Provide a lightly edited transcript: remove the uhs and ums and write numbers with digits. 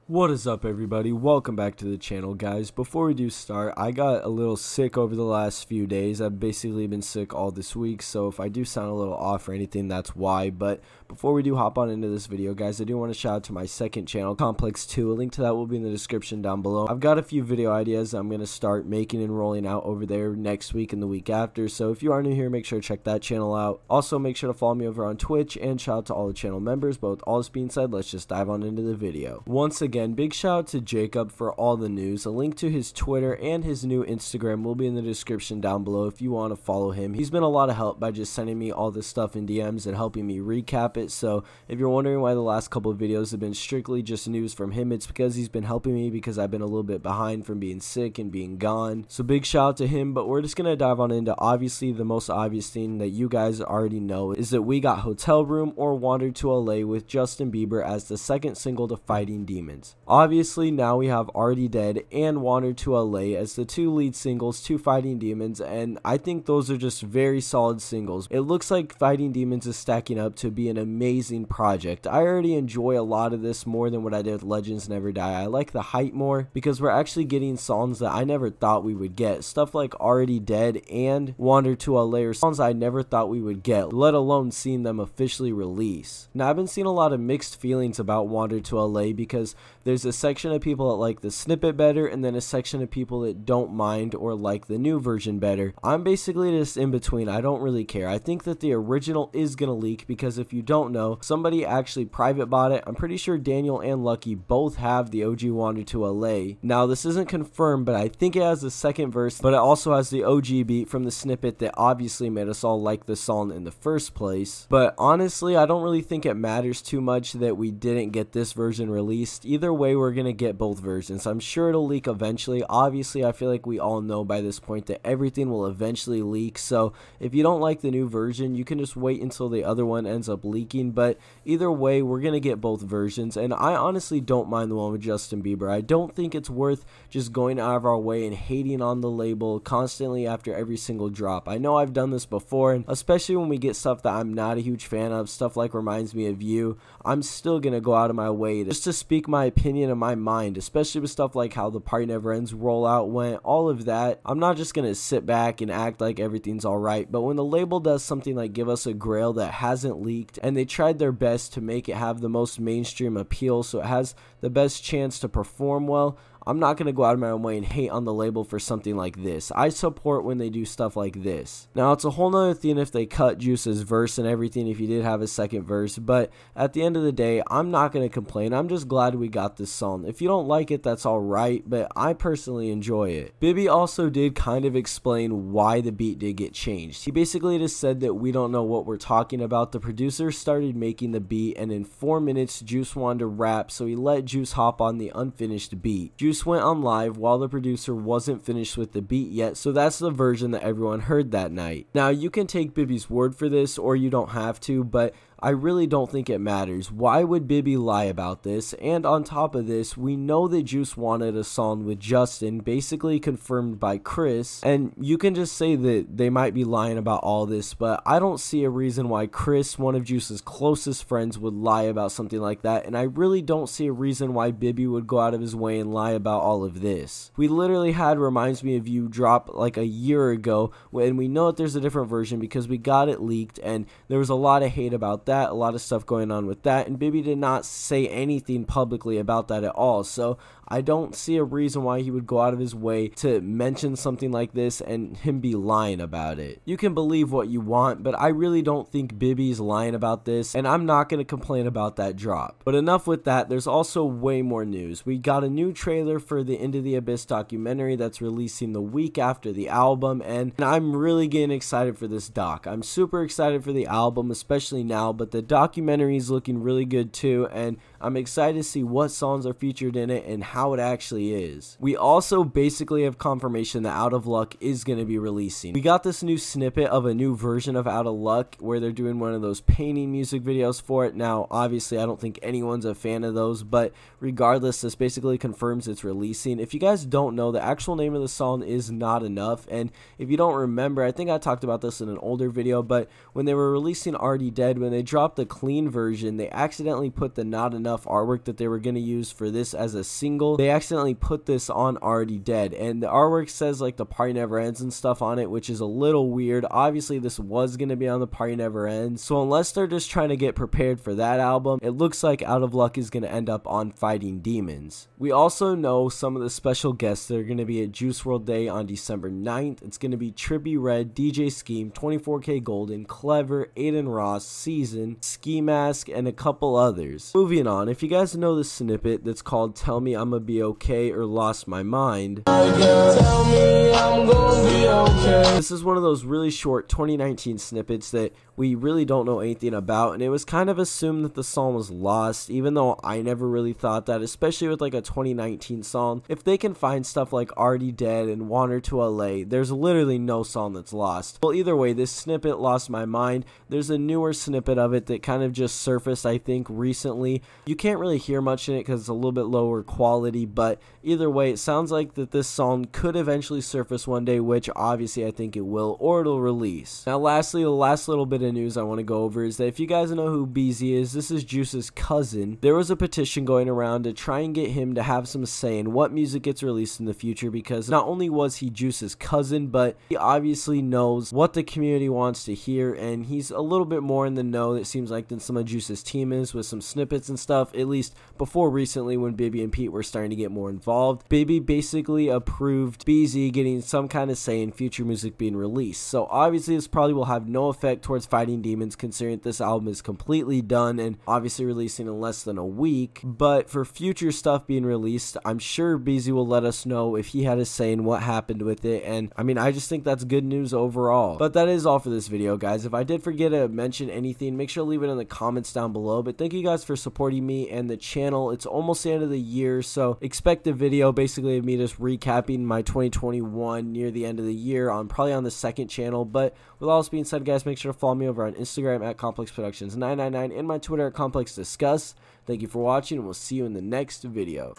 What is up, everybody? Welcome back to the channel, guys. Before we do start, I got a little sick over the last few days. I've basically been sick all this week, so if I do sound a little off or anything, that's why. But before we do hop on into this video, guys, I do want to shout out to my second channel, Complex 2. A link to that will be in the description down below. I've got a few video ideas I'm going to start making and rolling out over there next week and the week after, so if you are new here, make sure to check that channel out. Also, make sure to follow me over on Twitch, and shout out to all the channel members. But with all this being said, let's just dive on into the video. Once again, big shout out to Jacob for all the news. A link to his Twitter and his new Instagram will be in the description down below if you want to follow him. He's been a lot of help by just sending me all this stuff in DMs and helping me recap it. So if you're wondering why the last couple of videos have been strictly just news from him, it's because he's been helping me because I've been a little bit behind from being sick and being gone. So big shout out to him. But we're just going to dive on into obviously the most obvious thing that you guys already know is that we got Hotel Room or Wander to LA with Justin Bieber as the second single to Fighting Demons. Obviously, now we have Already Dead and Wander to LA as the two lead singles to Fighting Demons, and I think those are just very solid singles. It looks like Fighting Demons is stacking up to be an amazing project. I already enjoy a lot of this more than what I did with Legends Never Die. I like the hype more because we're actually getting songs that I never thought we would get. Stuff like Already Dead and Wander to LA are songs I never thought we would get, let alone seeing them officially release. Now, I've been seeing a lot of mixed feelings about Wander to LA because there's a section of people that like the snippet better and then a section of people that don't mind or like the new version better. I'm basically just in between. I don't really care. I think that the original is gonna leak because if you don't know, somebody actually private bought it. I'm pretty sure Daniel and Lucky both have the OG Wander to LA. Now, this isn't confirmed, but I think it has the second verse, but it also has the OG beat from the snippet that obviously made us all like the song in the first place. But honestly, I don't really think it matters too much that we didn't get this version released. Either way, we're gonna get both versions. I'm sure it'll leak eventually. Obviously, I feel like we all know by this point that everything will eventually leak, so if you don't like the new version, you can just wait until the other one ends up leaking. But either way, we're gonna get both versions, and I honestly don't mind the one with Justin Bieber. I don't think it's worth just going out of our way and hating on the label constantly after every single drop. I know I've done this before, and especially when we get stuff that I'm not a huge fan of, stuff like Reminds Me of You, I'm still gonna go out of my way just to speak my opinion and my mind, especially with stuff like how the Party Never Ends rollout went, all of that. I'm not just gonna sit back and act like everything's alright, but when the label does something like give us a grail that hasn't leaked and they tried their best to make it have the most mainstream appeal so it has the best chance to perform well, I'm not going to go out of my own way and hate on the label for something like this. I support when they do stuff like this. Now, it's a whole nother thing if they cut Juice's verse and everything if he did have a second verse, but at the end of the day, I'm not going to complain. I'm just glad we got this song. If you don't like it, that's alright, but I personally enjoy it. Bibby also did kind of explain why the beat did get changed. He basically just said that we don't know what we're talking about. The producer started making the beat, and in 4 minutes, Juice wanted to rap, so he let Juice hop on the unfinished beat. Juice went on live while the producer wasn't finished with the beat yet, so that's the version that everyone heard that night. Now, you can take Bibby's word for this or you don't have to, but I really don't think it matters. Why would Bibby lie about this? And on top of this, we know that Juice wanted a song with Justin, basically confirmed by Chris, and you can just say that they might be lying about all this, but I don't see a reason why Chris, one of Juice's closest friends, would lie about something like that, and I really don't see a reason why Bibby would go out of his way and lie about all of this. We literally had Reminds Me of You drop like a year ago, and we know that there's a different version because we got it leaked, and there was a lot of hate about that, a lot of stuff going on with that, and Bibby did not say anything publicly about that at all, so I don't see a reason why he would go out of his way to mention something like this and him be lying about it. You can believe what you want, but I really don't think Bibby's lying about this, and I'm not going to complain about that drop. But enough with that, there's also way more news. We got a new trailer for the Into the Abyss documentary that's releasing the week after the album, and I'm really getting excited for this doc. I'm super excited for the album, especially now, but the documentary is looking really good too, and I'm excited to see what songs are featured in it and how it actually is. We also basically have confirmation that Out of Luck is going to be releasing. We got this new snippet of a new version of Out of Luck where they're doing one of those painting music videos for it. Now, obviously, I don't think anyone's a fan of those, but regardless, this basically confirms it's releasing. If you guys don't know, the actual name of the song is Not Enough, and if you don't remember, I think I talked about this in an older video, but when they were releasing Already Dead, when they dropped the clean version, they accidentally put the Not Enough enough artwork that they were going to use for this as a single, they accidentally put this on Already Dead, and the artwork says like The Party Never Ends and stuff on it, which is a little weird. Obviously this was going to be on The Party Never Ends, so unless they're just trying to get prepared for that album, it looks like Out of Luck is going to end up on Fighting Demons. We also know some of the special guests that are going to be at Juice WRLD Day on December 9th. It's going to be Trippie Redd, DJ Scheme, 24K Golden, Clever, Aiden Ross, Season, Ski Mask, and a couple others. Moving on, if you guys know the snippet that's called Tell Me I'ma Be Okay or Lost My Mind, tell me I'm gonna be okay. This is one of those really short 2019 snippets that we really don't know anything about, and it was kind of assumed that the song was lost, even though I never really thought that, especially with like a 2019 song. If they can find stuff like Already Dead and W2LA, there's literally no song that's lost. Well, either way, this snippet, Lost My Mind, there's a newer snippet of it that kind of just surfaced, I think, recently. You can't really hear much in it because it's a little bit lower quality, but either way, it sounds like that this song could eventually surface one day, which obviously I think it will, or it'll release. Now lastly, the last little bit of news I want to go over is that if you guys know who BZ is, this is Juice's cousin. There was a petition going around to try and get him to have some say in what music gets released in the future, because not only was he Juice's cousin, but he obviously knows what the community wants to hear, and he's a little bit more in the know, it seems like, than some of Juice's team is with some snippets and stuff, at least before recently when Bibby and Pete were starting to get more involved. Bibby basically approved BZ getting some kind of say in future music being released, so obviously this probably will have no effect towards Fighting Demons, considering this album is completely done and obviously releasing in less than a week. But for future stuff being released, I'm sure BZ will let us know if he had a say in what happened with it, and I mean, I just think that's good news overall. But that is all for this video, guys. If I did forget to mention anything, make sure to leave it in the comments down below. But thank you guys for supporting me and the channel. It's almost the end of the year, so expect a video basically of me just recapping my 2021 near the end of the year, probably on the second channel. But with all this being said, guys, make sure to follow me over on Instagram at ComplexProductions999 and my Twitter at ComplexDiscuss. Thank you for watching, and we'll see you in the next video.